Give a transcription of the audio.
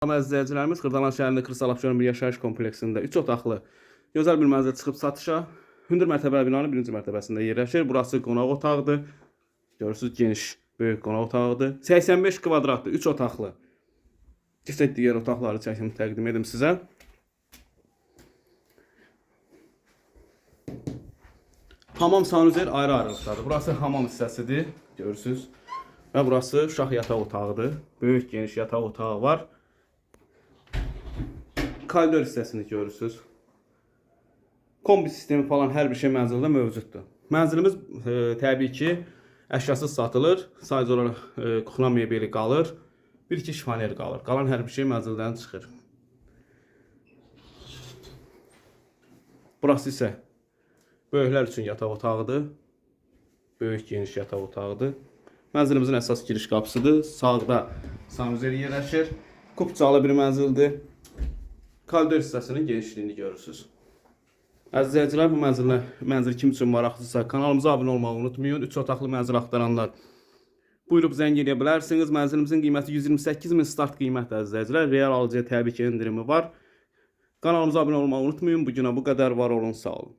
Salam izləyicilərimiz, Xırdalan şəhərində Kristal Abşeron bir yaşayış kompleksində 3 otaqlı gözəl bir mənzil çıxıb satışa. Hündür mərtəbəli binanın birinci mərtəbəsində yerləşir. Burası qonaq otağıdır. Görürsünüz, geniş, böyük qonaq otağıdır. 85 kvadratlı 3 otaqlı. İstək digər otaqları çəkim təqdim edim sizə. Hamam sanuzel ayrı-ayrılıqdadır. Burası hamam hissəsidir, görürsünüz. Və burası uşaq yataq otağıdır. Böyük, geniş yataq otağı var. Koridor hissəsini görürsünüz. Kombi sistemi falan hər bir şey mənzildə mövcuddur. Mənzilimiz təbii ki, əşyasız satılır. Sadəcə olaraq kuxna mebeli qalır. Bir-iki şifaner qalır. Qalan hər bir şey mənzildən çıxır. Burası isə böyüklər üçün yataq otağıdır. Böyük, geniş yataq otağıdır. Mənzilimizin əsas giriş qapısıdır. Sağda sanuzel yerləşir. Kupçalı bir mənzildir. Koridor hissəsinin genişliyini görürsünüz. Əziz izləyicilər, bu mənzil kim üçün maraqlıdırsa kanalımıza abunə olmağı unutmayın. 3 otaqlı mənzil axtaranlar buyurub zəng edə bilərsiniz. Mənzilimizin qiyməti 128.000 start qiymətdir əziz izləyicilər. Real alıcıya təbii ki indirimi var. Kanalımıza abunə olmağı unutmayın. Bu günə bu qədər, var olun, sağ olun.